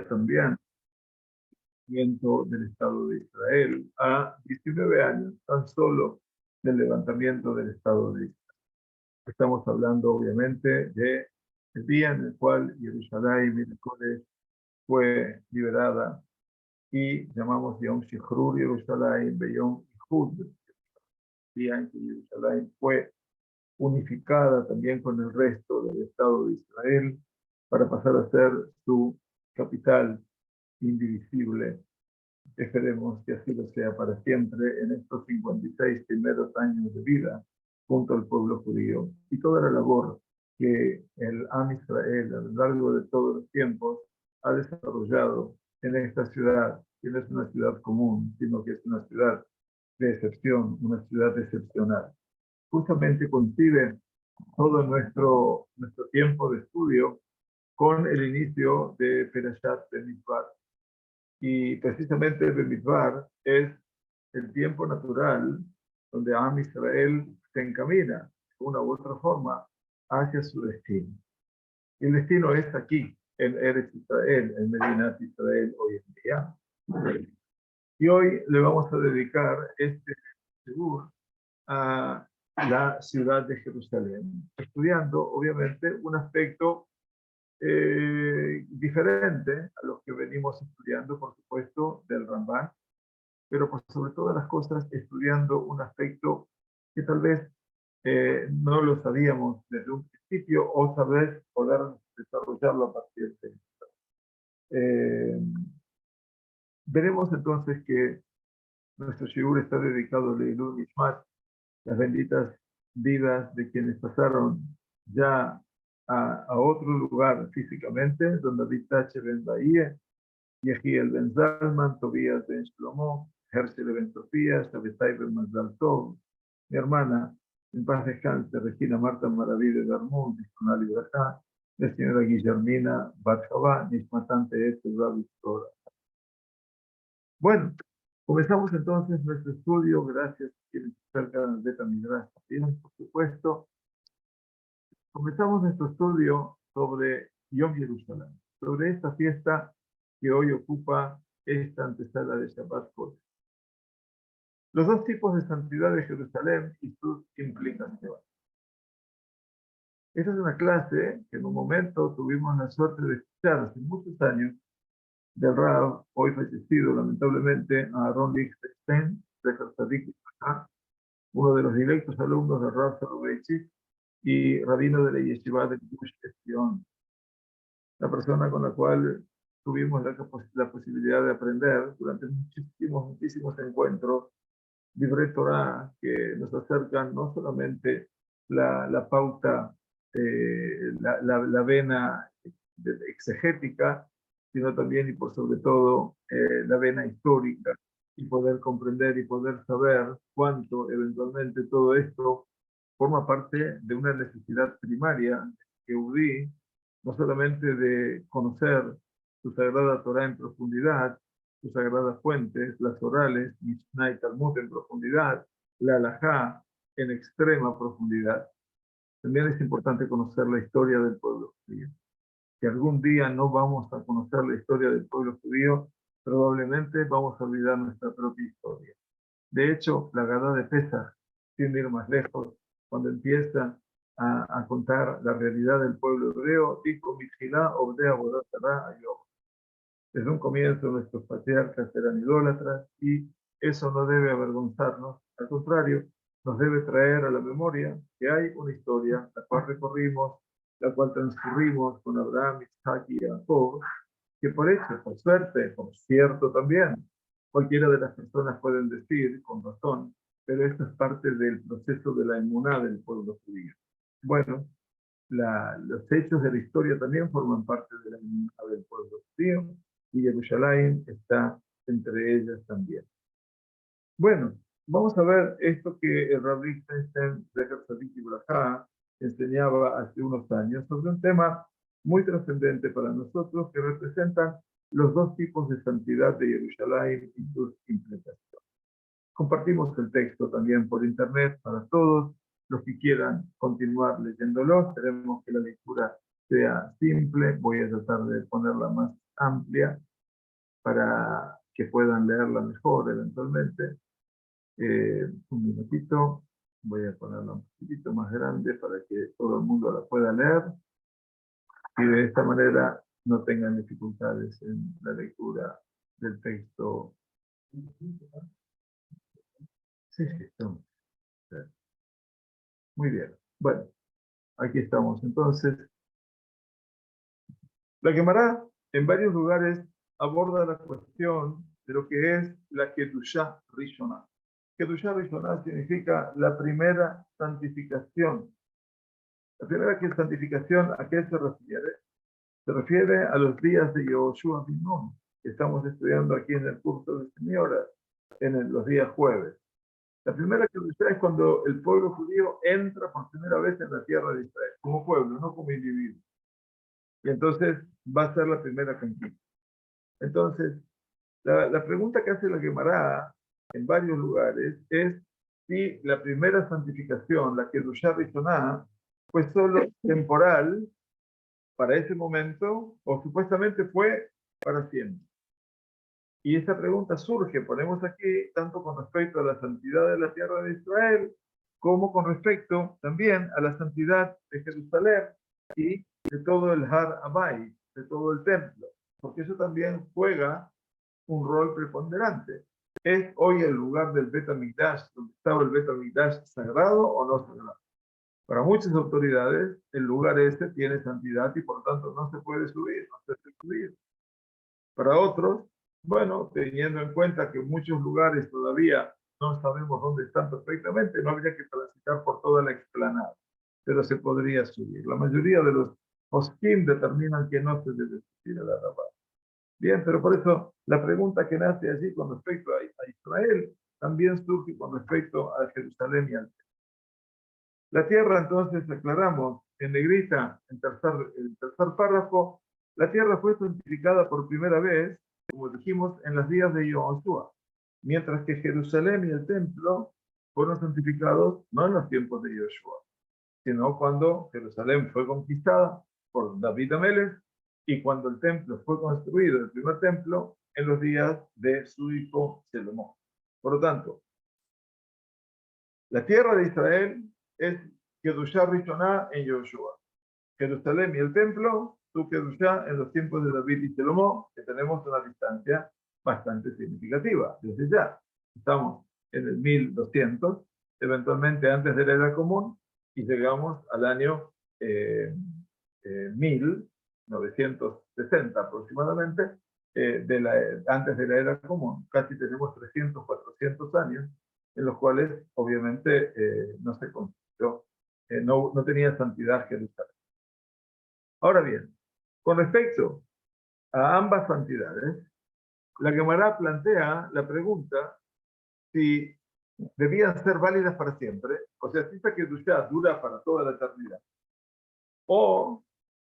también del Estado de Israel a 19 años tan solo del levantamiento del Estado de Israel. Estamos hablando obviamente de el día en el cual Jerusalén fue liberada y llamamos Yom Shichrur Jerusalén, Yom Ihud, el día en que Jerusalén fue unificada también con el resto del Estado de Israel para pasar a ser su capital indivisible. Esperemos que así lo sea para siempre en estos 56 primeros años de vida junto al pueblo judío y toda la labor que el Am Israel a lo largo de todos los tiempos ha desarrollado en esta ciudad, que no es una ciudad común, sino que es una ciudad de excepción, una ciudad excepcional. Justamente coincide todo nuestro tiempo de estudio con el inicio de Perashat Bemidbar. Y precisamente Bemidbar es el tiempo natural donde Am Israel se encamina, de una u otra forma, hacia su destino. Y el destino es aquí, en Eretz Israel, en Medinat Israel hoy en día. Y hoy le vamos a dedicar este segur a la ciudad de Jerusalén, estudiando obviamente un aspecto diferente a los que venimos estudiando, por supuesto, del Rambam, pero por sobre todas las cosas estudiando un aspecto que tal vez no lo sabíamos desde un principio o tal vez poder desarrollarlo a partir de esto. Veremos entonces que nuestro shiur está dedicado a Leilul Nishmat, las benditas vidas de quienes pasaron ya a otro lugar físicamente, don David Tache Ben Bahía, Yehiel Ben Zalman, Tobías Ben Shlomo, Hershel Ben Sofía, Shabetai Ben Mazal Tov, mi hermana, en paz descanse, Regina Marta Maraví de Darmón, Disconal Ibrahá, la señora Guillermina Batjabá, Nishmatante Rabbi Torah. Bueno, comenzamos entonces nuestro estudio, gracias a quienes acercan de Midrash también, por supuesto. Comenzamos nuestro estudio sobre Yom Jerusalén, sobre esta fiesta que hoy ocupa esta antesala de Shabbat Kodesh. Los dos tipos de santidad de Jerusalén y sus implicaciones. Esta es una clase que en un momento tuvimos la suerte de escuchar hace muchos años del Rav, hoy fallecido lamentablemente, Aaron Lichtenstein, de Tzadik, uno de los directos alumnos del Rav Soloveitchik y rabino de la Yeshiva de Gush Etzion, la persona con la cual tuvimos la posibilidad de aprender durante muchísimos encuentros, Divrei Torah, que nos acercan no solamente la pauta, la vena exegética, sino también y por sobre todo la vena histórica, y poder comprender y poder saber cuánto eventualmente todo esto forma parte de una necesidad primaria que Eudí, no solamente de conocer su sagrada Torah en profundidad, sus sagradas fuentes, las orales, Mishnah y Talmud en profundidad, la Halajá en extrema profundidad. También es importante conocer la historia del pueblo judío. Si algún día no vamos a conocer la historia del pueblo judío, probablemente vamos a olvidar nuestra propia historia. De hecho, la Gadá de Pesach, sin ir más lejos, cuando empieza a contar la realidad del pueblo hebreo, dijo, Mijilá, Obdea, Bodatara, Ayov. Desde un comienzo nuestros patriarcas eran idólatras y eso no debe avergonzarnos, al contrario, nos debe traer a la memoria que hay una historia, la cual recorrimos, la cual transcurrimos con Abraham, Isaac y Jacob, que por hecho, por suerte, por cierto también, cualquiera de las personas pueden decir, con razón, pero esto es parte del proceso de la emuná del pueblo judío. Bueno, los hechos de la historia también forman parte de la emuná del pueblo judío, y Jerusalén está entre ellas también. Bueno, vamos a ver esto que el Rabbi Lichtenstein de Tzadik Ibrahá enseñaba hace unos años sobre un tema muy trascendente para nosotros que representan los dos tipos de santidad de Jerusalén y sus implicaciones. Compartimos el texto también por internet para todos los que quieran continuar leyéndolo. Esperemos que la lectura sea simple. Voy a tratar de ponerla más amplia para que puedan leerla mejor eventualmente. Un minutito. Voy a ponerla un poquitito más grande para que todo el mundo la pueda leer y de esta manera no tengan dificultades en la lectura del texto. Sí, sí, estamos. Muy bien. Bueno, aquí estamos. Entonces, la Gemara en varios lugares aborda la cuestión de lo que es la Kedushá Rishonah. Kedushá Rishonah significa la primera santificación. La primera santificación, ¿a qué se refiere? Se refiere a los días de Yehoshua bin Nun, que estamos estudiando aquí en el curso de señoras, los días jueves. La primera Kedushá es cuando el pueblo judío entra por primera vez en la tierra de Israel, como pueblo, no como individuo. Y entonces va a ser la primera conquista. Entonces, la pregunta que hace la Gemara en varios lugares es si la primera santificación, la Kedushá Rishonah, fue solo temporal para ese momento o supuestamente fue para siempre. Y esta pregunta surge, ponemos aquí, tanto con respecto a la santidad de la tierra de Israel, como con respecto también a la santidad de Jerusalén y de todo el Har Abai, de todo el templo, porque eso también juega un rol preponderante. ¿Es hoy el lugar del Bet HaMikdash, donde estaba el Bet HaMikdash, sagrado o no sagrado? Para muchas autoridades, el lugar este tiene santidad y por lo tanto no se puede subir, no se puede subir. Para otros, bueno, teniendo en cuenta que muchos lugares todavía no sabemos dónde están perfectamente, no habría que transitar por toda la explanada, pero se podría subir. La mayoría de los poskim determinan que no se debe subir a la Arabá. Bien, pero por eso la pregunta que nace allí con respecto a Israel también surge con respecto a Jerusalén y al templo. La tierra, entonces, aclaramos en negrita, en el tercer párrafo, la tierra fue santificada por primera vez, como dijimos, en los días de Yehoshua, mientras que Jerusalén y el templo fueron santificados no en los tiempos de Yehoshua, sino cuando Jerusalén fue conquistada por David Amelech y cuando el templo fue construido, el primer templo, en los días de su hijo Salomón. Por lo tanto, la tierra de Israel es Kedushá Rishonah en Yehoshua. Jerusalén y el templo, su Kedushá en los tiempos de David y Salomón, que tenemos una distancia bastante significativa. Desde ya, estamos en el 1200, eventualmente antes de la Era Común, y llegamos al año 1960 aproximadamente, antes de la Era Común. Casi tenemos 300, 400 años en los cuales obviamente no se construyó, no tenía santidad Jerusalén. Ahora bien, con respecto a ambas santidades, la Gemara plantea la pregunta si debían ser válidas para siempre, o sea, si esta Kedushá dura para toda la eternidad, o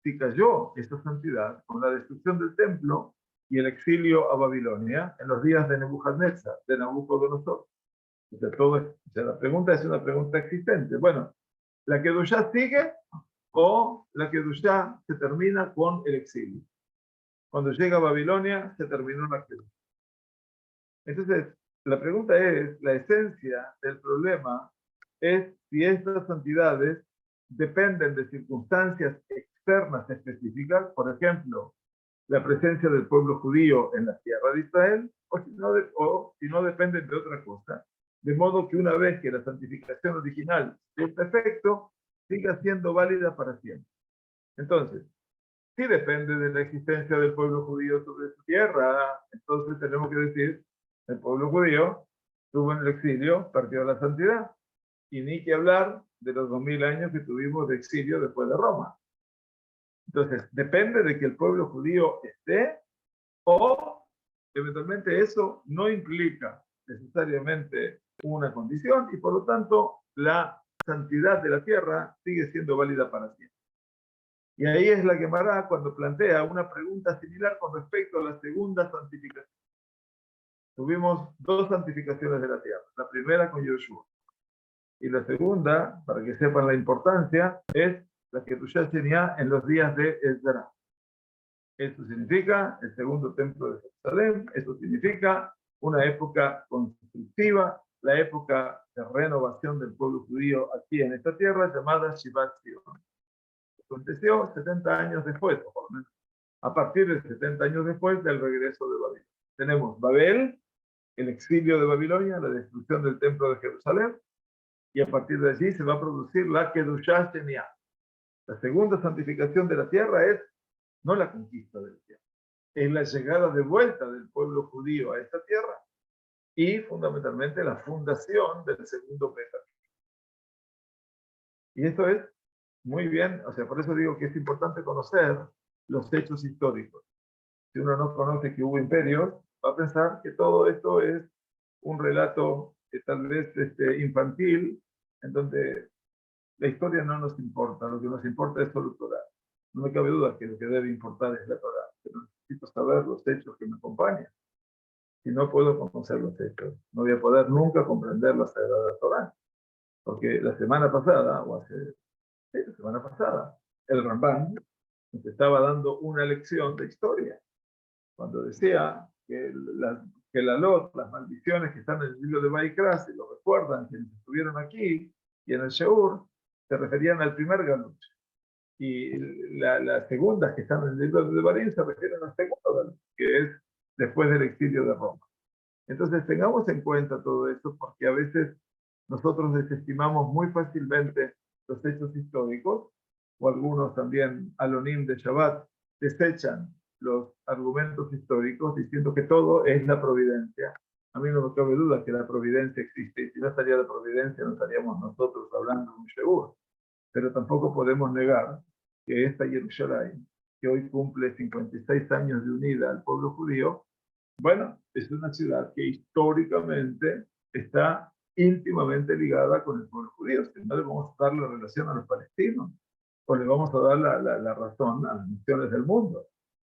si cayó esta santidad con la destrucción del templo y el exilio a Babilonia en los días de Nebuchadnezzar, de Nabucodonosor. O sea, la pregunta es una pregunta existente. Bueno, ¿la Kedushá sigue o la Kedushá se termina con el exilio? Cuando llega a Babilonia, se terminó la Kedushá. Entonces, la pregunta es, la esencia del problema es si estas santidades dependen de circunstancias externas específicas, por ejemplo, la presencia del pueblo judío en la tierra de Israel, o si no dependen de otra cosa. De modo que una vez que la santificación original es efecto, siga siendo válida para siempre. Entonces, si depende de la existencia del pueblo judío sobre su tierra, entonces tenemos que decir, el pueblo judío estuvo en el exilio, perdió la santidad. Y ni que hablar de los 2000 años que tuvimos de exilio después de Roma. Entonces, depende de que el pueblo judío esté, o eventualmente eso no implica necesariamente una condición y por lo tanto la santidad de la tierra sigue siendo válida para siempre. Y ahí es la Gemara cuando plantea una pregunta similar con respecto a la segunda santificación. Tuvimos dos santificaciones de la tierra. La primera con Yoshua. Y la segunda, para que sepan la importancia, es la Kedushá Sheniá en los días de Ezra. Esto significa el segundo templo de Jerusalén, esto significa una época constructiva, la época de renovación del pueblo judío aquí en esta tierra llamada Shivat Zion. Aconteció 70 años después, o por lo menos a partir de 70 años después del regreso de Babilonia. Tenemos Babel, el exilio de Babilonia, la destrucción del templo de Jerusalén, y a partir de allí se va a producir la Kedushá Sheniá. La segunda santificación de la tierra es no la conquista de la tierra, es la llegada de vuelta del pueblo judío a esta tierra y fundamentalmente la fundación del segundo Beta. Y esto es muy bien, o sea, por eso digo que es importante conocer los hechos históricos. Si uno no conoce que hubo imperios, va a pensar que todo esto es un relato tal vez infantil, en donde la historia no nos importa, lo que nos importa es solo Torah. No me cabe duda que lo que debe importar es la Torah, pero necesito saber los hechos que me acompañan. Si no puedo conocer los hechos, no voy a poder nunca comprender la Sagrada Torah. Porque la semana pasada, la semana pasada, el Rambam nos estaba dando una lección de historia, cuando decía que la Lot, las maldiciones que están en el libro de Baikra, si lo recuerdan, quienes estuvieron aquí y en el Sheur, se referían al primer Galut. Y las segundas que están en el libro de Devarim se refieren al segundo Galut, que es después del exilio de Roma. Entonces tengamos en cuenta todo esto, porque a veces nosotros desestimamos muy fácilmente los hechos históricos, o algunos también, Alonim de Shabbat, desechan los argumentos históricos diciendo que todo es la providencia. A mí no me cabe duda que la providencia existe, y si no estaría la providencia no estaríamos nosotros hablando de un Sheur. Pero tampoco podemos negar que esta Jerusalén, que hoy cumple 56 años de unida al pueblo judío, bueno, es una ciudad que históricamente está íntimamente ligada con el pueblo judío. Si no le vamos a dar la relación a los palestinos, o le vamos a dar la razón a las naciones del mundo,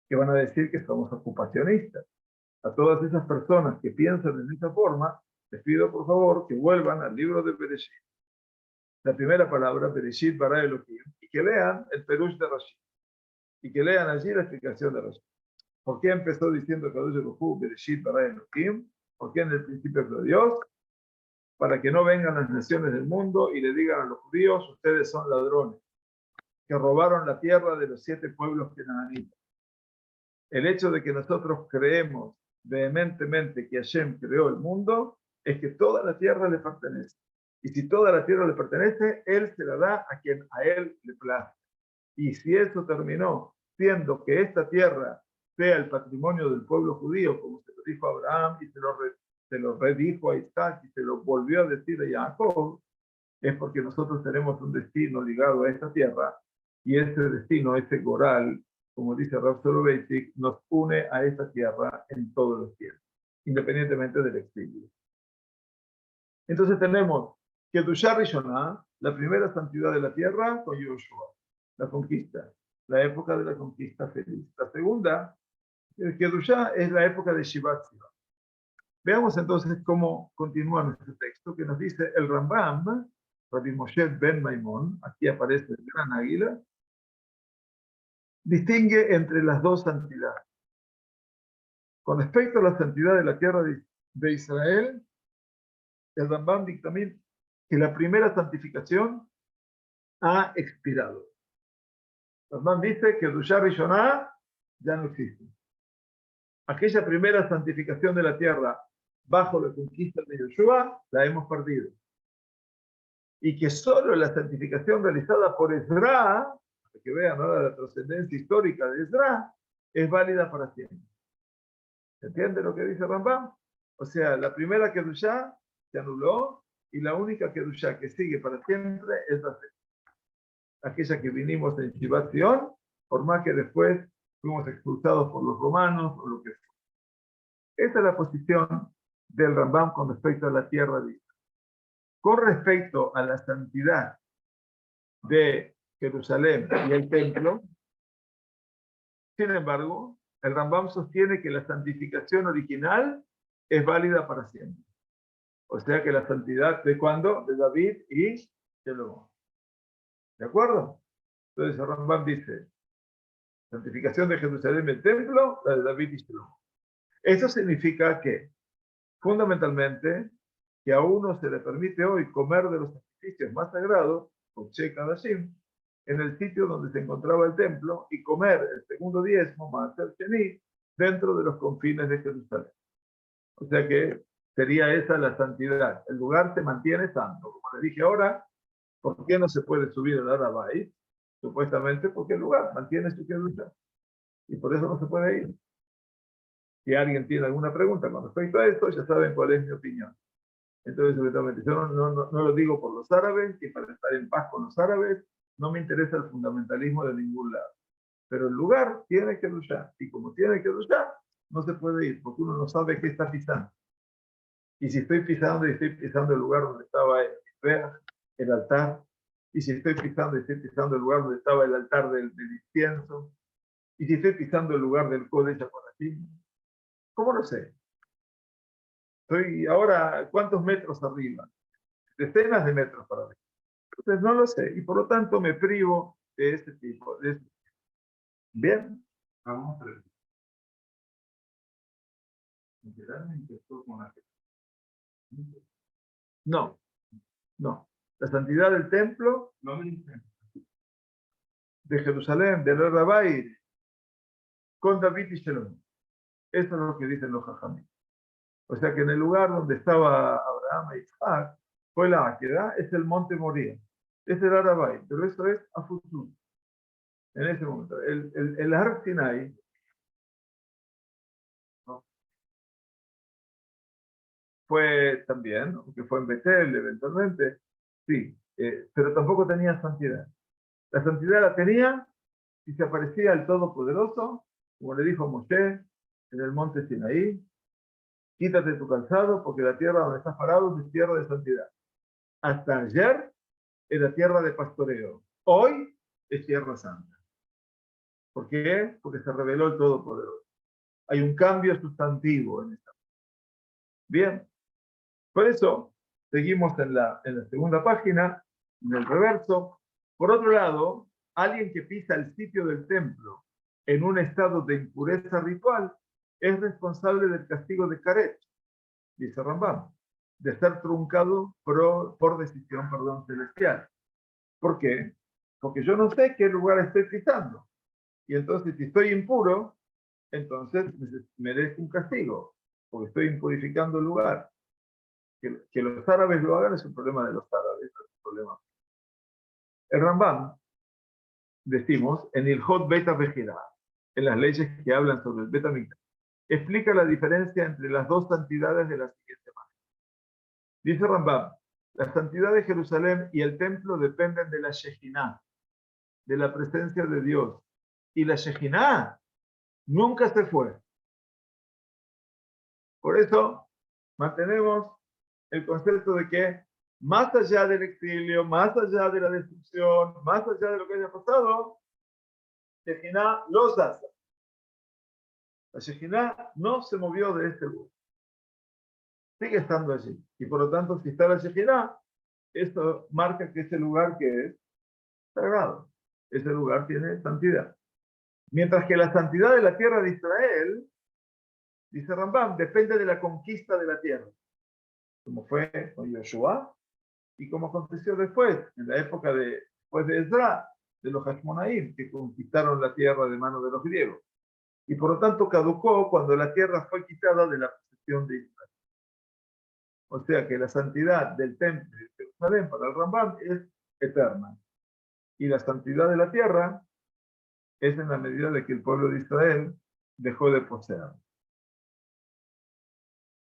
que van a decir que somos ocupacionistas. A todas esas personas que piensan en esa forma, les pido por favor que vuelvan al libro de Bereshit. La primera palabra, Bereshit bara Elohim, y que lean el Perush de Rashi, y que lean allí la explicación de Rashi. ¿Por qué empezó diciendo Kadosh Baruj Hu, Bereshit bara Elohim? ¿Por qué en el principio fue Dios? Para que no vengan las naciones del mundo y le digan a los judíos, ustedes son ladrones, que robaron la tierra de los 7 pueblos canaanitas. El hecho de que nosotros creemos vehementemente que Hashem creó el mundo, es que toda la tierra le pertenece. Y si toda la tierra le pertenece, Él se la da a quien a Él le place. Y si eso terminó siendo que esta tierra sea el patrimonio del pueblo judío, como se lo dijo a Abraham y se lo redijo a Isaac y se lo volvió a decir a Jacob, es porque nosotros tenemos un destino ligado a esta tierra, y ese destino, ese goral, como dice Rav Soloveitchik, nos une a esta tierra en todos los tiempos, independientemente del exilio. Entonces tenemos Kedushá Rishonah, la primera santidad de la tierra, con Yoshua, la conquista, la época de la conquista feliz. La segunda, el Kedushá, es la época de Shivat Zion. Veamos entonces cómo continúa nuestro texto, que nos dice el Rambam, Rabbi Moshe ben Maimón, aquí aparece el gran águila, distingue entre las dos santidades. Con respecto a la santidad de la tierra de Israel, el Rambam dictamina que la primera santificación ha expirado. El Rambam dice que Kedushá Rishonah ya no existe. Aquella primera santificación de la tierra bajo la conquista de Yoshua, la hemos perdido. Y que solo la santificación realizada por Ezra, para que vean ahora la trascendencia histórica de Ezra, es válida para siempre. ¿Se entiende lo que dice Rambam? O sea, la primera Kedushá se anuló y la única Kedushá que sigue para siempre es la segunda. Aquella que vinimos en Shivat Zion, por más que después fuimos expulsados por los romanos o lo que sea. Esa es la posición del Rambam con respecto a la tierra de Israel. Con respecto a la santidad de Jerusalén y el templo, sin embargo, el Rambam sostiene que la santificación original es válida para siempre. O sea que la santidad de ¿cuándo? De David y de Salomón. ¿De acuerdo? Entonces el Rambam dice, santificación de Jerusalén, el templo, la de David y Shlomo. Eso significa que, fundamentalmente, que a uno se le permite hoy comer de los sacrificios más sagrados, Kodesh Kadashim, en el sitio donde se encontraba el templo, y comer el segundo diezmo, Maaser Sheni, dentro de los confines de Jerusalén. O sea que sería esa la santidad. El lugar se mantiene santo. Como les dije ahora, ¿por qué no se puede subir al Arabay? Supuestamente porque el lugar mantiene su kedusha. Y por eso no se puede ir. Si alguien tiene alguna pregunta con respecto a esto, ya saben cuál es mi opinión. Entonces, yo no lo digo por los árabes, que para estar en paz con los árabes, no me interesa el fundamentalismo de ningún lado. Pero el lugar tiene que luchar. Y como tiene que luchar, no se puede ir, porque uno no sabe qué está pisando. Y si estoy pisando el lugar donde estaba el altar, y si estoy pisando el lugar donde estaba el altar del incienso, y si estoy pisando el lugar del Kodesh HaKodashim, ¿cómo lo sé? Estoy ahora, ¿cuántos metros arriba? Decenas de metros para arriba. Entonces no lo sé, y por lo tanto me privo de este tipo. Bien. Vamos a ver. No, no. La santidad del templo de Jerusalén, del Rabbi, con David y Shalom. Eso es lo que dicen los Jajamim. O sea que en el lugar donde estaba Abraham e Isaac, fue la Áqueda, es el monte Moría. Es el Arabay, pero eso es a futuro. En ese momento. El Har Sinai, ¿no? Fue también, aunque fue en Betel eventualmente, sí, pero tampoco tenía santidad. La santidad la tenía si se aparecía el Todopoderoso, como le dijo Moshe en el monte Sinaí, quítate tu calzado porque la tierra donde estás parado es tierra de santidad. Hasta ayer era tierra de pastoreo. Hoy es tierra santa. ¿Por qué? Porque se reveló el Todopoderoso. Hay un cambio sustantivo en esta. Bien, por eso seguimos en la segunda página, en el reverso. Por otro lado, alguien que pisa el sitio del templo en un estado de impureza ritual es responsable del castigo de Karet, dice Rambam, de ser truncado por decisión celestial. ¿Por qué? Porque yo no sé qué lugar estoy pisando. Y entonces, si estoy impuro, entonces merezco un castigo, porque estoy impurificando el lugar. Que los árabes lo hagan es un problema de los árabes, no es un problema. El Rambam, decimos, en el Hot Beta Vejera, en las leyes que hablan sobre el Beta Mikdash, explica la diferencia entre las dos santidades de la siguiente manera. Dice Rambam, la santidad de Jerusalén y el templo dependen de la Shejinah, de la presencia de Dios. Y la Shejinah nunca se fue. Por eso mantenemos el concepto de que más allá del exilio, más allá de la destrucción, más allá de lo que haya pasado, Shejinah los hace. La Shejinah no se movió de este lugar. Sigue estando allí. Y por lo tanto, si está la Shejinah, esto marca que ese lugar que es sagrado. Ese lugar tiene santidad. Mientras que la santidad de la tierra de Israel, dice Rambam, depende de la conquista de la tierra. Como fue con Yoshua y como aconteció después, en la época después de Ezra, de los Hashmonaim, que conquistaron la tierra de manos de los griegos. Y por lo tanto caducó cuando la tierra fue quitada de la posesión de Israel. O sea que la santidad del templo de Jerusalén para el Rambam es eterna. Y la santidad de la tierra es en la medida de que el pueblo de Israel dejó de poseer.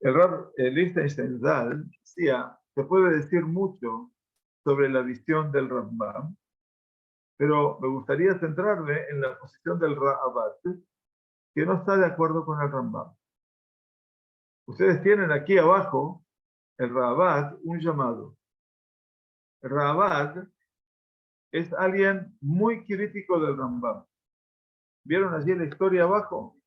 El Liechtenstein Zal decía, se puede decir mucho sobre la visión del Rambam, pero me gustaría centrarme en la posición del Ra'abat, que no está de acuerdo con el Rambam. Ustedes tienen aquí abajo, el Ra'abat, un llamado. El Ra'abat es alguien muy crítico del Rambam. ¿Vieron allí la historia abajo?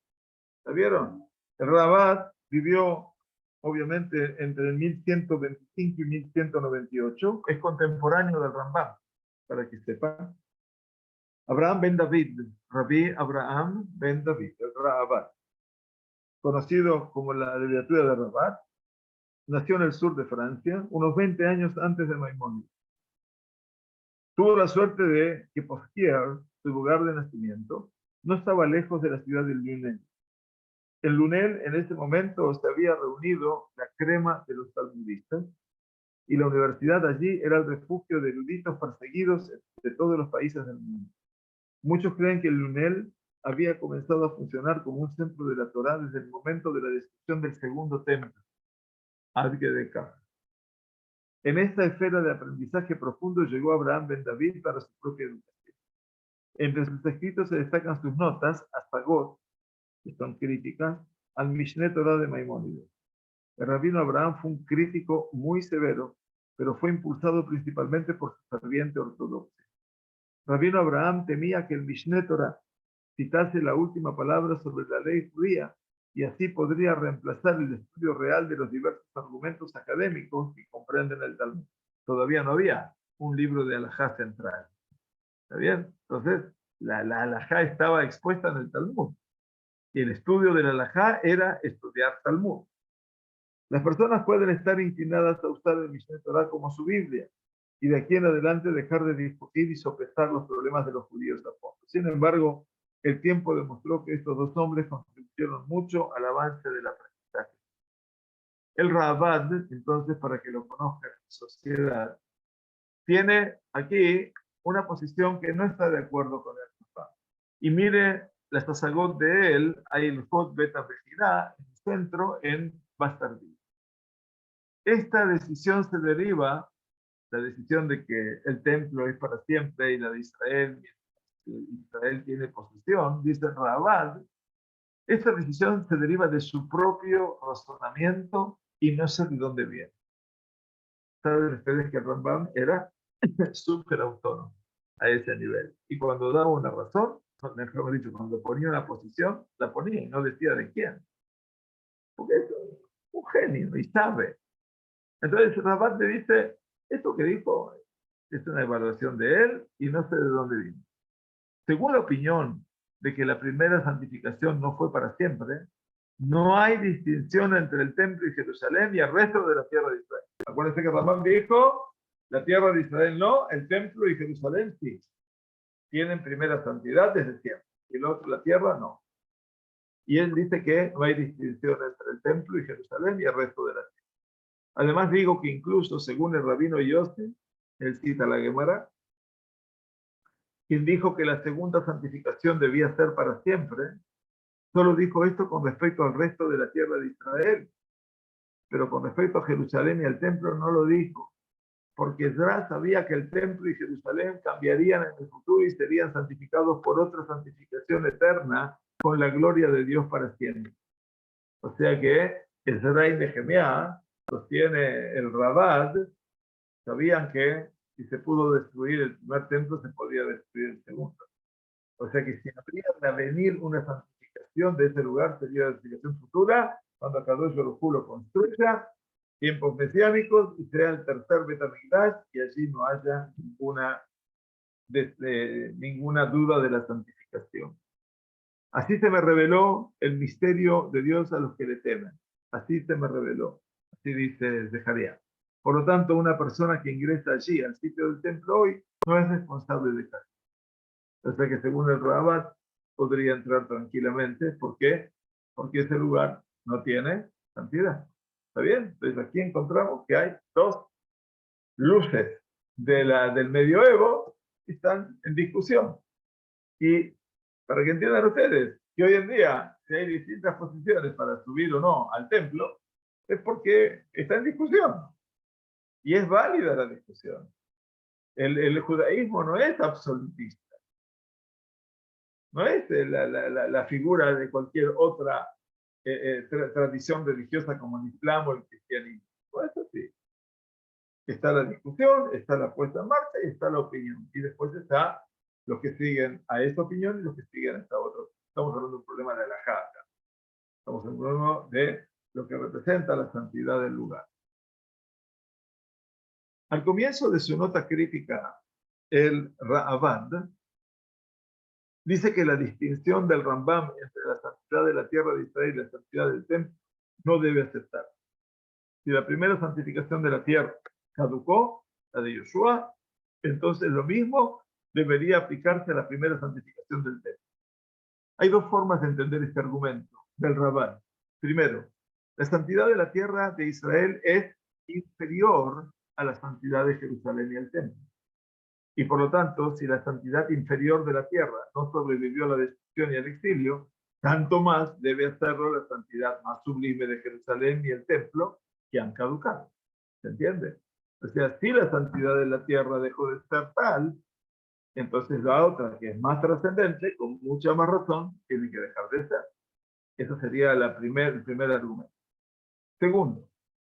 ¿La vieron? El Ra'abat vivió, obviamente, entre el 1125 y 1198. Es contemporáneo del Rambam, para que sepan. Abraham ben David, Rabbi Abraham ben David, el Ra'avad, conocido como la abreviatura de Rabat, nació en el sur de Francia, unos 20 años antes de Maimónides. Tuvo la suerte de que Poitiers, su lugar de nacimiento, no estaba lejos de la ciudad de Lunel. En Lunel, en ese momento, se había reunido la crema de los talmudistas y la universidad allí era el refugio de eruditos perseguidos de todos los países del mundo. Muchos creen que Lunel había comenzado a funcionar como un centro de la Torá desde el momento de la destrucción del segundo templo, Ad Gedekah. En esta esfera de aprendizaje profundo llegó Abraham ben David para su propia educación. Entre sus escritos se destacan sus notas, Asagot, que son críticas, al Mishneh Torah de Maimónides. El rabino Abraham fue un crítico muy severo, pero fue impulsado principalmente por su ferviente ortodoxia. Rabino Abraham temía que el Mishneh Torah citase la última palabra sobre la ley judía y así podría reemplazar el estudio real de los diversos argumentos académicos que comprenden el Talmud. Todavía no había un libro de halajá central. ¿Está bien? Entonces, la halajá estaba expuesta en el Talmud. Y el estudio de la halajá era estudiar Talmud. Las personas pueden estar inclinadas a usar el Mishneh Torah como su Biblia y de aquí en adelante dejar de discutir y sopesar los problemas de los judíos a fondo. Sin embargo, el tiempo demostró que estos dos hombres contribuyeron mucho al avance del aprendizaje. El Ra'avad, entonces, para que lo conozca la sociedad, tiene aquí una posición que no está de acuerdo con el Ra'avad. Y mire la Sasagot de él, hay el Jod Beta Vejirá, en el centro, en Bastardí. Esta decisión se deriva, la decisión de que el templo es para siempre y la de Israel tiene posesión, dice Ra'avad, esta decisión se deriva de su propio razonamiento y no sé de dónde viene. Saben ustedes que el Rambam era súper autónomo a ese nivel. Y cuando daba una razón, mejor dicho, cuando ponía una posición, la ponía y no decía de quién. Porque es un genio y sabe. Entonces Rabat le dice, esto que dijo es una evaluación de él y no sé de dónde vino. Según la opinión de que la primera santificación no fue para siempre, no hay distinción entre el templo y Jerusalén y el resto de la tierra de Israel. Acuérdense que Ramán dijo, la tierra de Israel no, el templo y Jerusalén sí. Tienen primera santidad desde siempre. Y el otro, la tierra, no. Y él dice que no hay distinción entre el templo y Jerusalén y el resto de la tierra. Además digo que incluso según el rabino Yossi, él cita la Gemara, quien dijo que la segunda santificación debía ser para siempre, solo dijo esto con respecto al resto de la tierra de Israel, pero con respecto a Jerusalén y al templo no lo dijo, porque Ezra sabía que el templo y Jerusalén cambiarían en el futuro y serían santificados por otra santificación eterna con la gloria de Dios para siempre. O sea que Ezra y Nehemías, sostiene el Ravad, sabían que si se pudo destruir el primer templo, se podía destruir el segundo. O sea que si habría de venir una santificación de ese lugar, sería la santificación futura, cuando Kadosh Baruj Hu lo construya, tiempos mesiánicos, y sea el tercer Betamigdash, y allí no haya ninguna duda de la santificación. Así se me reveló el misterio de Dios a los que le temen. Así se me reveló. Así dice Zecarías. Por lo tanto, una persona que ingresa allí, al sitio del templo hoy, no es responsable de eso. O sea que según el Rabat, podría entrar tranquilamente. ¿Por qué? Porque ese lugar no tiene santidad. ¿Está bien? Entonces aquí encontramos que hay dos luces del medioevo que están en discusión. Y para que entiendan ustedes que hoy en día, si hay distintas posiciones para subir o no al templo, es porque está en discusión. Y es válida la discusión. El judaísmo no es absolutista. No es la figura de cualquier otra tradición religiosa como el Islam o el cristianismo. No es así. Está la discusión, está la puesta en marcha y está la opinión. Y después está los que siguen a esa opinión y los que siguen a esta otra. Estamos hablando de un problema de la jata. Estamos hablando de lo que representa la santidad del lugar. Al comienzo de su nota crítica, el Ra'avad Dice que la distinción del Rambam entre la santidad de la tierra de Israel y la santidad del templo no debe aceptar. Si la primera santificación de la tierra caducó, la de Yoshua, entonces lo mismo debería aplicarse a la primera santificación del templo. Hay dos formas de entender este argumento del Rambam. Primero, la santidad de la tierra de Israel es inferior a la santidad de Jerusalén y el templo. Y por lo tanto, si la santidad inferior de la tierra no sobrevivió a la destrucción y al exilio, tanto más debe hacerlo la santidad más sublime de Jerusalén y el templo, que han caducado. ¿Se entiende? O sea, si la santidad de la tierra dejó de ser tal, entonces la otra, que es más trascendente, con mucha más razón, tiene que dejar de ser. Ese sería el primer argumento. Segundo,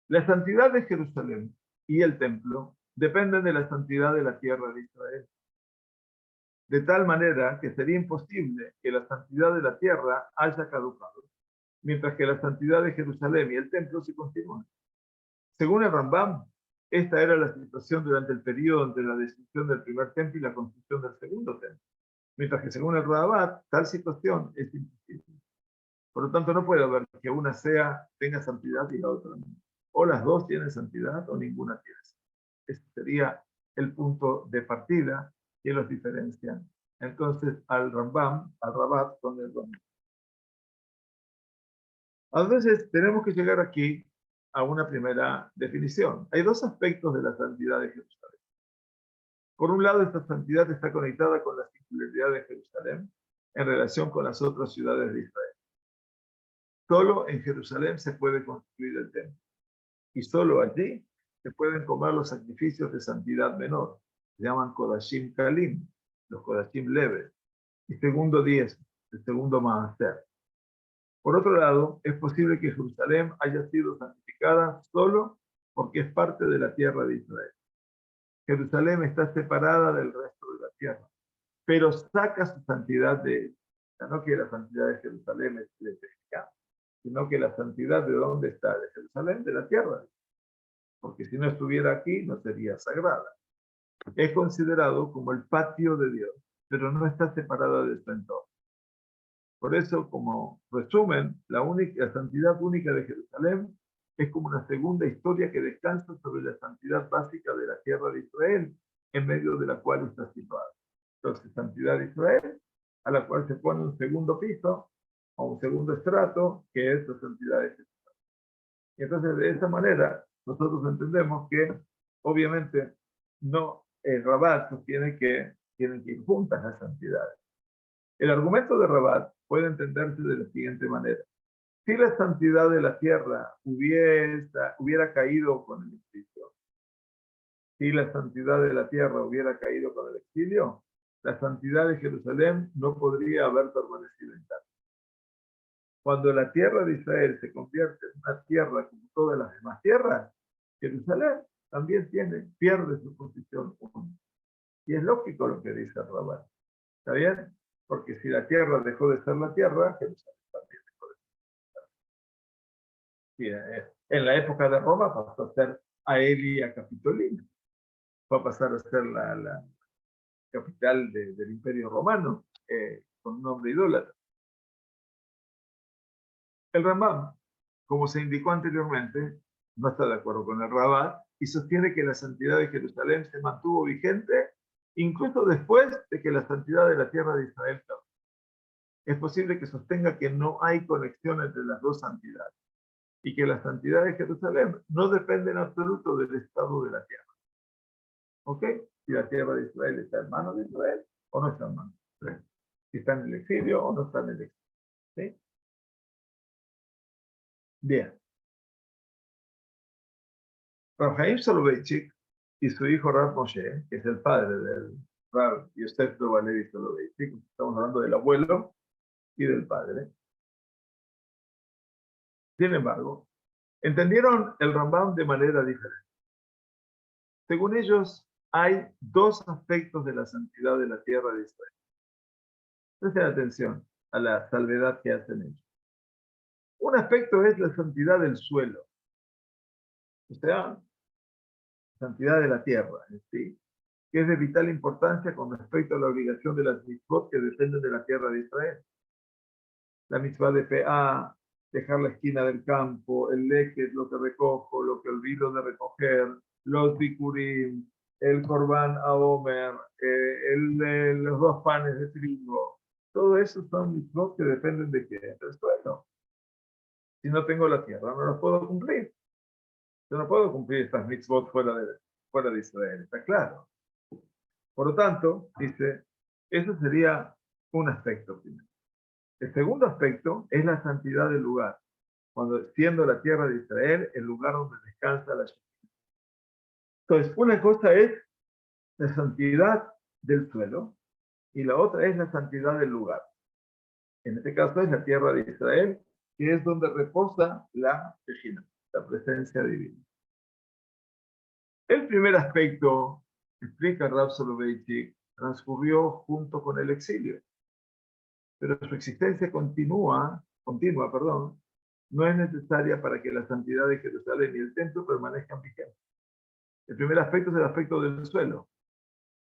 la santidad de Jerusalén y el templo dependen de la santidad de la tierra de Israel. De tal manera que sería imposible que la santidad de la tierra haya caducado, mientras que la santidad de Jerusalén y el templo se continúan. Según el Rambam, esta era la situación durante el periodo entre la destrucción del primer templo y la construcción del segundo templo, mientras que según el Rabat, tal situación es imposible. Por lo tanto, no puede haber que una tenga santidad y la otra no. O las dos tienen santidad o ninguna tiene santidad. Ese sería el punto de partida que los diferencian. Entonces, al Rabat con el Rambam. A veces tenemos que llegar aquí a una primera definición. Hay dos aspectos de la santidad de Jerusalén. Por un lado, esta santidad está conectada con la singularidad de Jerusalén en relación con las otras ciudades de Israel. Solo en Jerusalén se puede construir el templo. Y solo allí se pueden comer los sacrificios de santidad menor. Se llaman Kodashim Kalim, los Kodashim leves. Y segundo 10, el segundo Maaser. Por otro lado, es posible que Jerusalén haya sido santificada solo porque es parte de la tierra de Israel. Jerusalén está separada del resto de la tierra, pero saca su santidad de ella. O sea, no que la santidad de Jerusalén es especial, sino que la santidad de dónde está, de Jerusalén, de la tierra. Porque si no estuviera aquí, no sería sagrada. Es considerado como el patio de Dios, pero no está separada de su entorno. Por eso, como resumen, la santidad única de Jerusalén es como una segunda historia que descansa sobre la santidad básica de la tierra de Israel, en medio de la cual está situada. Entonces, santidad de Israel, a la cual se pone un segundo piso o un segundo estrato, que es la santidad de Jerusalén. Y entonces, de esa manera, nosotros entendemos que, obviamente, no, el Rabat sostiene que tienen que ir juntas las santidades. El argumento de Rabat puede entenderse de la siguiente manera. Si la santidad de la tierra hubiera caído con el exilio, si la santidad de la tierra hubiera caído con el exilio, la santidad de Jerusalén no podría haber permanecido intacta. Cuando la tierra de Israel se convierte en una tierra como todas las demás tierras, Jerusalén también pierde su posición única. Y es lógico lo que dice Rabat. ¿Está bien? Porque si la tierra dejó de ser la tierra, Jerusalén también dejó de ser. Sí, en la época de Roma pasó a ser Aelia Capitolina. Va a pasar a ser la capital del Imperio Romano, con un nombre idólatra. El Rambam, como se indicó anteriormente, no está de acuerdo con el Rabat y sostiene que la santidad de Jerusalén se mantuvo vigente incluso después de que la santidad de la tierra de Israel cambió. Es posible que sostenga que no hay conexión entre las dos santidades y que la santidad de Jerusalén no depende en absoluto del estado de la tierra. ¿Ok? Si la tierra de Israel está en manos de Israel o no está en manos de Israel. Si está en el exilio o no está en el exilio. ¿Sí? Bien. Rav Chaim Soloveitchik y su hijo Rav Moshe, que es el padre del Rav Yosef Dovalevi Soloveitchik, estamos hablando del abuelo y del padre. Sin embargo, entendieron el Rambam de manera diferente. Según ellos, hay dos aspectos de la santidad de la tierra de Israel. Presten atención a la salvedad que hacen ellos. Un aspecto es la santidad del suelo, o sea, santidad de la tierra, ¿sí? que es de vital importancia con respecto a la obligación de las mitzvot que dependen de la tierra de Israel. La mitzvah de PA, dejar la esquina del campo, el leket, lo que recojo, lo que olvido de recoger, los bikurim, el korban aomer, los 2 panes de trigo. Todo eso son mitzvot que dependen de qué? Del suelo. Si no tengo la tierra, no las puedo cumplir. Yo no puedo cumplir estas mitzvot fuera de Israel, está claro. Por lo tanto, dice, eso sería un aspecto primero. El segundo aspecto es la santidad del lugar, cuando siendo la tierra de Israel el lugar donde descansa la Shekinah. Entonces, una cosa es la santidad del suelo y la otra es la santidad del lugar. En este caso es la tierra de Israel, que es donde reposa la Shekinah, la presencia divina. El primer aspecto, explica Rav Soloveitchik, transcurrió junto con el exilio, pero su existencia continua, no es necesaria para que la santidad de Jerusalén y el templo permanezcan vigentes. El primer aspecto es el aspecto del suelo.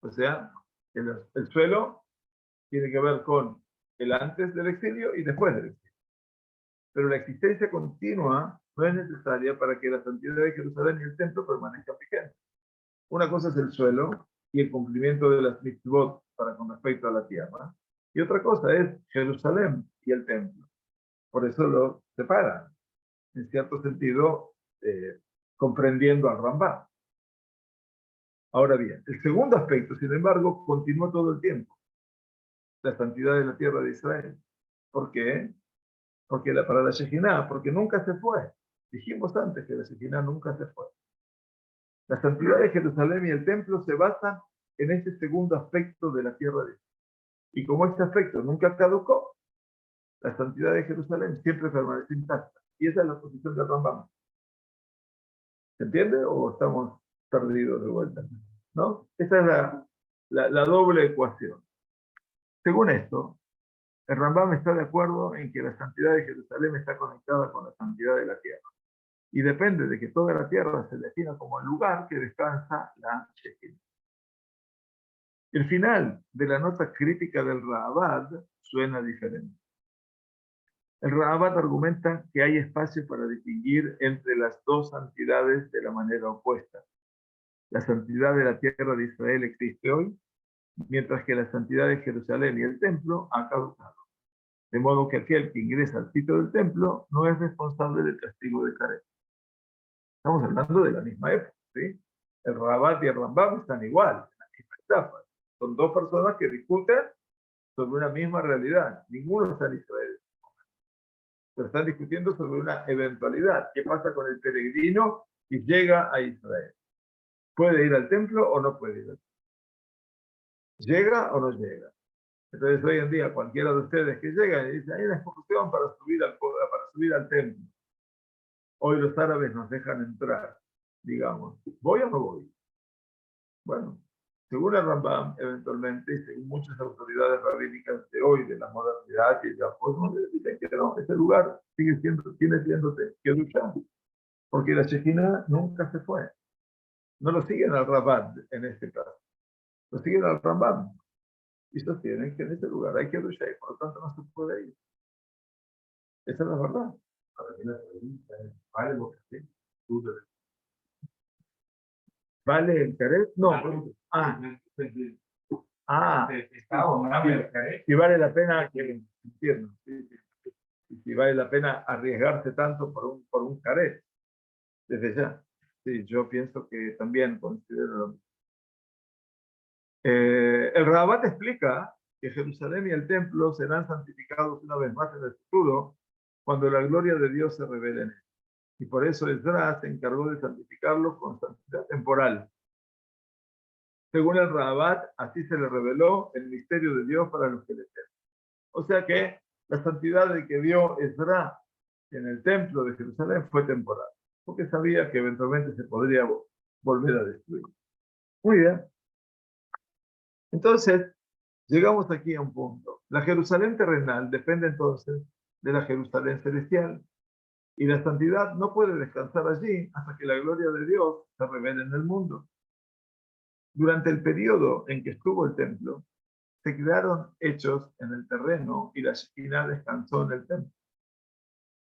O sea, el suelo tiene que ver con el antes del exilio y después del exilio. Pero la existencia continua no es necesaria para que la santidad de Jerusalén y el templo permanezcan vigentes. Una cosa es el suelo y el cumplimiento de las mitzvot para con respecto a la tierra. Y otra cosa es Jerusalén y el templo. Por eso lo separan, en cierto sentido, comprendiendo al Rambam. Ahora bien, el segundo aspecto, sin embargo, continuó todo el tiempo. La santidad de la tierra de Israel. ¿Por qué? Porque para la Shekinah, porque nunca se fue. Dijimos antes que la Shekinah nunca se fue. La santidad de Jerusalén y el templo se basan en este segundo aspecto de la tierra de Israel. Y como este aspecto nunca caducó, la santidad de Jerusalén siempre permaneció intacta. Y esa es la posición de Rambam. ¿Se entiende? ¿O estamos perdidos de vuelta? ¿No? Esa es la doble ecuación. Según esto, el Rambam está de acuerdo en que la santidad de Jerusalén está conectada con la santidad de la tierra. Y depende de que toda la tierra se defina como el lugar que descansa la Shekinah. El final de la nota crítica del Raavad suena diferente. El Raavad argumenta que hay espacio para distinguir entre las dos santidades de la manera opuesta. La santidad de la tierra de Israel existe hoy, mientras que la santidad de Jerusalén y el templo ha caducado. De modo que aquel que ingresa al sitio del templo no es responsable del castigo de Caret. Estamos hablando de la misma época, ¿sí? El Rabat y el Rambam están igual, en la misma etapa. Son dos personas que discuten sobre una misma realidad. Ninguno está en Israel. Pero están discutiendo sobre una eventualidad. ¿Qué pasa con el peregrino que llega a Israel? ¿Puede ir al templo o no puede ir al templo? ¿Llega o no llega? Entonces hoy en día cualquiera de ustedes que llega y dice, hay una excursión para subir al templo. Hoy los árabes nos dejan entrar, digamos. ¿Voy o no voy? Bueno, según el Rambam, eventualmente, y según muchas autoridades rabínicas de hoy, de la modernidad y de la posmodernidad, dicen que no, ese lugar sigue siendo Kedushá, porque la Shekinah nunca se fue. No lo siguen al Rabat en este caso, lo siguen al Rambam y sostienen que en ese lugar hay Kedushá y por lo tanto no se puede ir. Esa es la verdad. ¿Vale el caret? No. Si vale la pena que entiendo. Si vale la pena arriesgarse tanto por un caret, desde ya. Sí, yo pienso que también considero lo mismo. El Rabat explica que Jerusalén y el templo serán santificados una vez más en el futuro, cuando la gloria de Dios se revele en él. Y por eso Esdras se encargó de santificarlos con santidad temporal. Según el Rabat, así se le reveló el misterio de Dios para los que le temen. O sea que la santidad de que vio Esdras en el templo de Jerusalén fue temporal, porque sabía que eventualmente se podría volver a destruir. Muy bien. Entonces, llegamos aquí a un punto. La Jerusalén terrenal depende entonces de la Jerusalén celestial, y la santidad no puede descansar allí hasta que la gloria de Dios se revele en el mundo. Durante el periodo en que estuvo el templo, se crearon hechos en el terreno y la Shekinah descansó en el templo.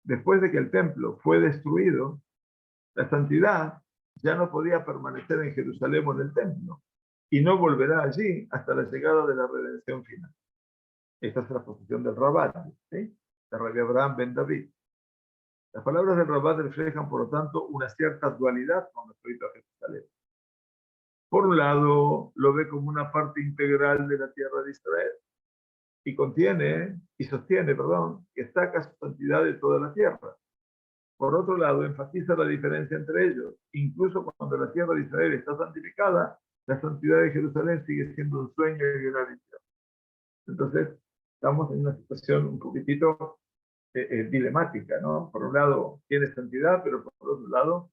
Después de que el templo fue destruido, la santidad ya no podía permanecer en Jerusalén o en el templo, y no volverá allí hasta la llegada de la redención final. Esta es la posición del Rabat, ¿sí? De Rabbi Abraham ben David. Las palabras del Rabat reflejan, por lo tanto, una cierta dualidad con respecto a Jerusalén. Por un lado, lo ve como una parte integral de la tierra de Israel, y sostiene, que destaca su santidad de toda la tierra. Por otro lado, enfatiza la diferencia entre ellos. Incluso cuando la tierra de Israel está santificada, la santidad de Jerusalén sigue siendo un sueño y una visión. Entonces, estamos en una situación un poquitito dilemática, ¿no? Por un lado, tiene santidad, pero por otro lado,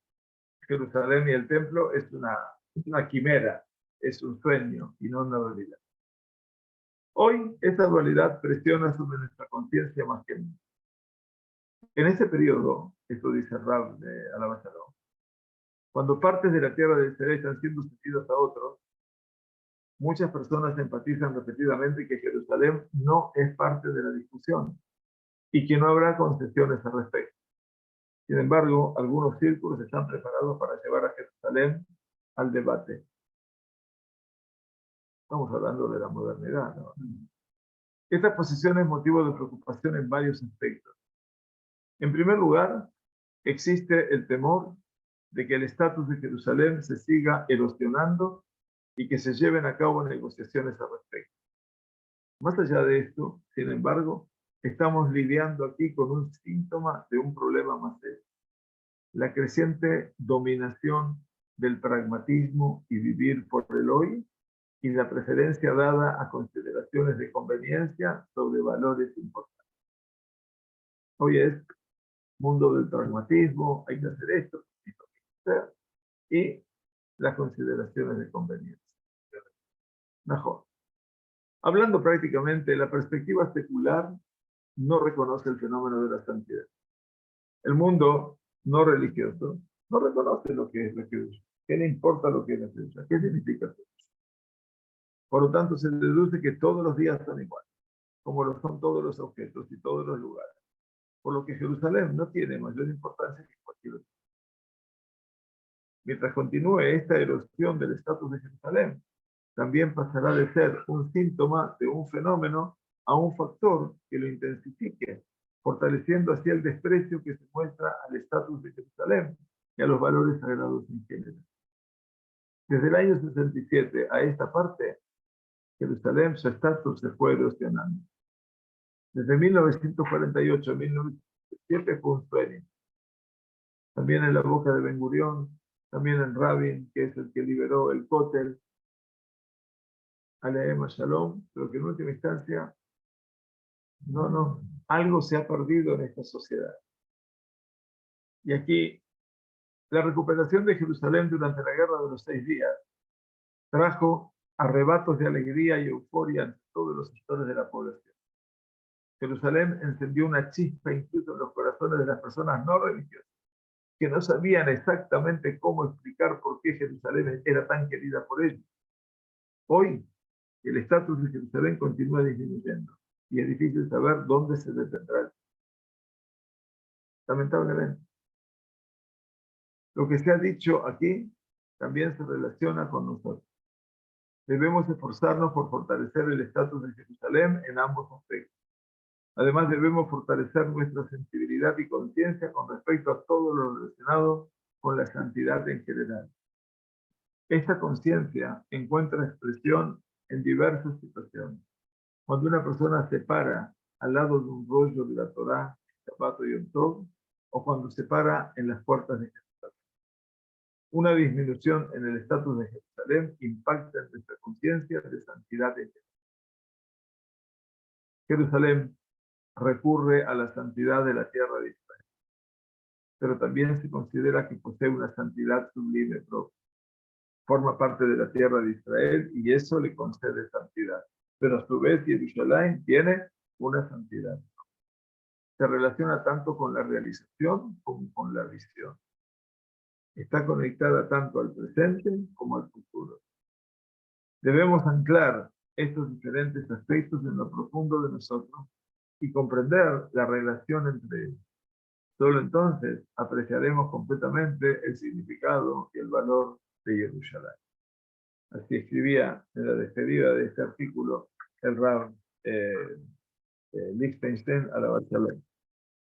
Jerusalén y el templo es una quimera, es un sueño y no una realidad. Hoy, esa dualidad presiona sobre nuestra conciencia más que nunca. En ese periodo, esto dice Rab de Alabazarón, cuando partes de la tierra de Israel están siendo cedidas a otros, muchas personas enfatizan repetidamente que Jerusalén no es parte de la discusión y que no habrá concesiones al respecto. Sin embargo, algunos círculos están preparados para llevar a Jerusalén al debate. Estamos hablando de la modernidad, ¿no? Esta posición es motivo de preocupación en varios aspectos. En primer lugar, existe el temor de que el estatus de Jerusalén se siga erosionando y que se lleven a cabo negociaciones al respecto. Más allá de esto, sin embargo, estamos lidiando aquí con un síntoma de un problema más serio: la creciente dominación del pragmatismo y vivir por el hoy, y la preferencia dada a consideraciones de conveniencia sobre valores importantes. Hoy es mundo del pragmatismo, hay que hacer esto, y las consideraciones de conveniencia. Mejor. Hablando prácticamente, la perspectiva secular no reconoce el fenómeno de la santidad. El mundo no religioso no reconoce lo que es la Kedusha. ¿Qué le importa lo que es la Kedusha? ¿Qué significa Kedusha? Por lo tanto, se deduce que todos los días son iguales, como lo son todos los objetos y todos los lugares. Por lo que Jerusalén no tiene mayor importancia que cualquier otro. Mientras continúe esta erosión del estatus de Jerusalén, también pasará de ser un síntoma de un fenómeno a un factor que lo intensifique, fortaleciendo así el desprecio que se muestra al estatus de Jerusalén y a los valores sagrados en general. Desde el año 67 a esta parte, Jerusalén, su estatus se fue erosionando. Desde 1948 a 1967 fue un sueño. También en la boca de Ben Gurión, también en Rabin, que es el que liberó el Kotel, Aleem Shalom, pero que en última instancia, algo se ha perdido en esta sociedad. Y aquí, la recuperación de Jerusalén durante la Guerra de los 6 días trajo arrebatos de alegría y euforia en todos los sectores de la población. Jerusalén encendió una chispa incluso en los corazones de las personas no religiosas, que no sabían exactamente cómo explicar por qué Jerusalén era tan querida por ellos. Hoy, el estatus de Jerusalén continúa disminuyendo y es difícil saber dónde se detendrá. Lamentablemente. Lo que se ha dicho aquí también se relaciona con nosotros. Debemos esforzarnos por fortalecer el estatus de Jerusalén en ambos aspectos. Además, debemos fortalecer nuestra sensibilidad y conciencia con respecto a todo lo relacionado con la santidad en general. Esta conciencia encuentra expresión en diversas situaciones. Cuando una persona se para al lado de un rollo de la Torá, Shabbat y Yom Tov, o cuando se para en las puertas de Jerusalén. Una disminución en el estatus de Jerusalén impacta en nuestra conciencia de santidad en Jerusalén recurre a la santidad de la tierra de Israel, pero también se considera que posee una santidad sublime propia. Forma parte de la tierra de Israel y eso le concede santidad. Pero a su vez Jerusalén tiene una santidad. Se relaciona tanto con la realización como con la visión. Está conectada tanto al presente como al futuro. Debemos anclar estos diferentes aspectos en lo profundo de nosotros y comprender la relación entre ellos. Solo entonces apreciaremos completamente el significado y el valor de Jerusalén. Así escribía en la despedida de este artículo el Rav Lichtenstein a la Barcelona.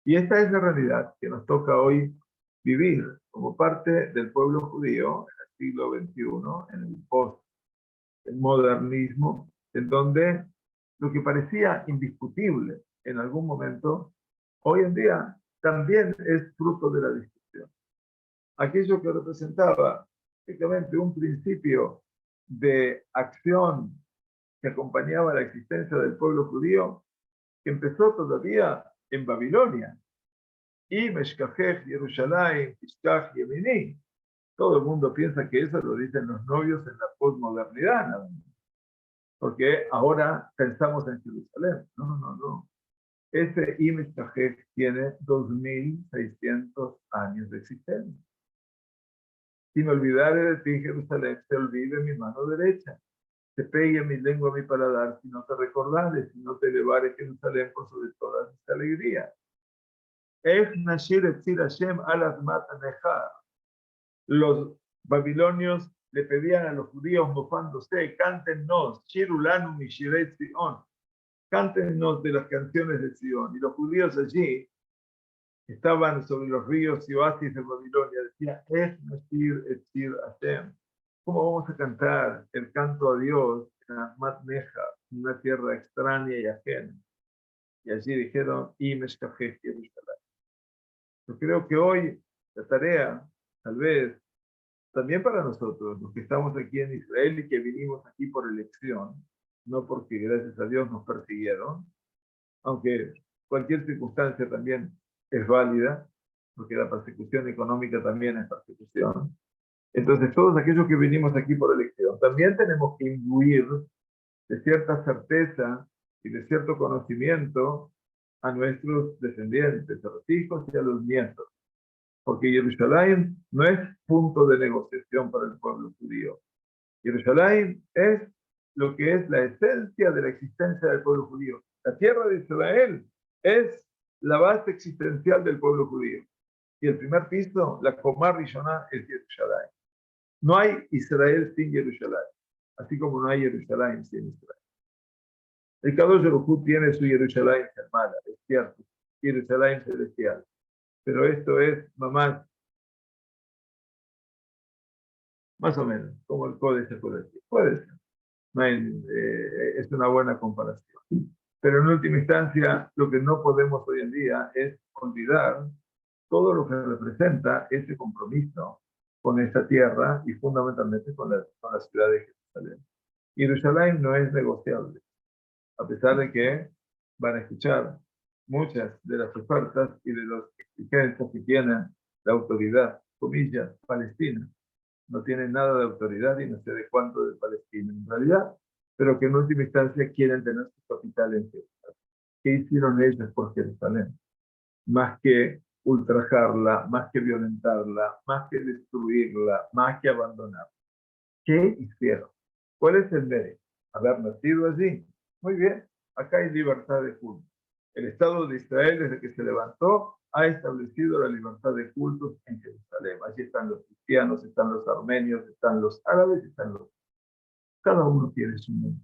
Y esta es la realidad que nos toca hoy vivir como parte del pueblo judío en el siglo XXI, en el postmodernismo, en donde lo que parecía indiscutible en algún momento, hoy en día también es fruto de la discusión. Aquello que representaba prácticamente un principio de acción que acompañaba la existencia del pueblo judío, que empezó todavía en Babilonia. Y Meshkajej, Jerusalén, Tishkaj, Yemini. Todo el mundo piensa que eso lo dicen los novios en la posmodernidad, ¿no? Porque ahora pensamos en Jerusalén. No. Ese Meshkajej tiene 2600 años de existencia. Si me olvidare de ti, Jerusalén, se olvide mi mano derecha. Te pegue mi lengua a mi paladar, si no te recordare, si no te elevare Jerusalén por sobre todas mis alegrías. Los babilonios le pedían a los judíos mofándose, cántennos, Shirulanu Mishirei Zion, cántennos de las canciones de Sion. Y los judíos allí estaban sobre los ríos y oasis de Babilonia, decían, ¿cómo vamos a cantar el canto a Dios en Asmat Neja, una tierra extraña y ajena? Y allí dijeron, Meshkajej Jerusalén. Yo creo que hoy la tarea, tal vez, también para nosotros, los que estamos aquí en Israel y que vinimos aquí por elección, no porque gracias a Dios nos persiguieron, aunque cualquier circunstancia también es válida, porque la persecución económica también es persecución. Entonces, todos aquellos que vinimos aquí por elección, también tenemos que imbuir de cierta certeza y de cierto conocimiento a nuestros descendientes, a los hijos y a los nietos. Porque Jerusalén no es punto de negociación para el pueblo judío. Jerusalén es lo que es la esencia de la existencia del pueblo judío. La tierra de Israel es la base existencial del pueblo judío. Y el primer piso, la Comar Rishoná, es Jerusalén. No hay Israel sin Jerusalén, así como no hay Jerusalén sin Israel. El Kadosh Baruj Hu tiene su Jerusalén hermana, es cierto, Jerusalén celestial. Pero esto es más o menos, como el códice puede decir. Puede ser. No hay, es una buena comparación. Pero en última instancia, lo que no podemos hoy en día es olvidar todo lo que representa ese compromiso con esta tierra y fundamentalmente con la ciudad de Jerusalén. Jerusalén no es negociable, a pesar de que van a escuchar muchas de las ofertas y de las exigencias que tiene la autoridad, comillas, palestina. No tienen nada de autoridad y no sé de cuánto de Palestina en realidad, pero que en última instancia quieren tener su capital en Jerusalén. ¿Qué hicieron ellos por Jerusalén? Más que ultrajarla, más que violentarla, más que destruirla, más que abandonarla. ¿Qué hicieron? ¿Cuál es el mérito? Haber nacido allí. Muy bien, acá hay libertad de culto. El Estado de Israel, desde que se levantó, ha establecido la libertad de cultos en Jerusalén. Allí están los cristianos, están los armenios, están los árabes, están los... Cada uno tiene su mundo.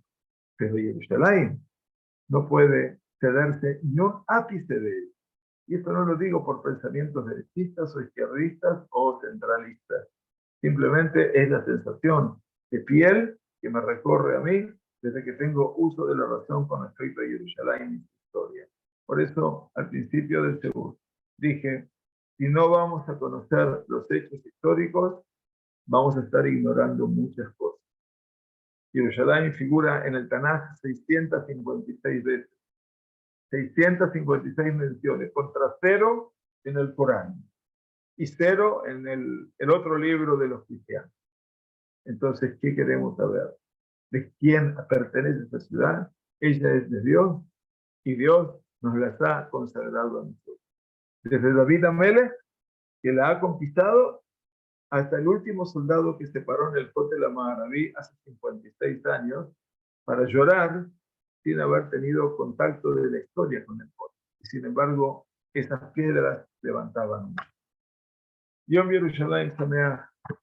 Pero Jerusalén no puede cederse ni un ápice de él. Y esto no lo digo por pensamientos derechistas o izquierdistas o centralistas. Simplemente es la sensación de piel que me recorre a mí desde que tengo uso de la razón con respecto a Jerusalén y su historia. Por eso, al principio del Seúl, dije, si no vamos a conocer los hechos históricos, vamos a estar ignorando muchas cosas. Jerusalén figura en el Tanaj 656 veces. 656 menciones, contra 0 en el Corán y 0 en el otro libro de los cristianos. Entonces, ¿qué queremos saber? ¿De quién pertenece esta ciudad? Ella es de Dios y Dios nos las ha consagrado a nosotros. Desde David Amelech, que la ha conquistado, hasta el último soldado que se paró en el Kotel Ma'araví hace 56 años para llorar sin haber tenido contacto de la historia con el Kotel. Y sin embargo, esas piedras levantaban. Yom Yerushalayim Sameach,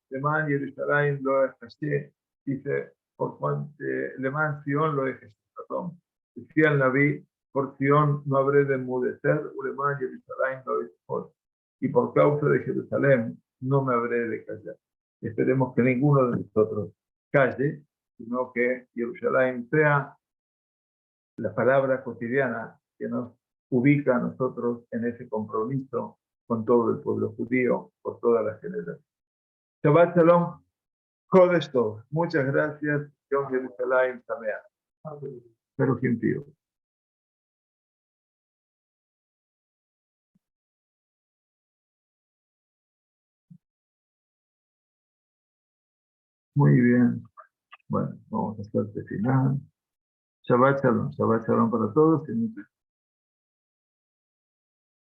Leman Yerushalayim lo Ejashé, dice, por cuanto Leman Sion lo Ejashé, perdón. Decía el Naví, por Sion no habré de enmudecer, Leman Yerushalayim lo Ejashé, y por causa de Jerusalén no me habré de callar. Esperemos que ninguno de nosotros calle, sino que Jerusalén sea la palabra cotidiana que nos ubica a nosotros en ese compromiso con todo el pueblo judío por todas las generaciones. Shabbat Shalom, Kodesh Tov. Muchas gracias, Yom Jerusalén Sameach. Pero gentío. Muy bien. Bueno, vamos a hacer el final. Shabbat Shalom para todos y muchas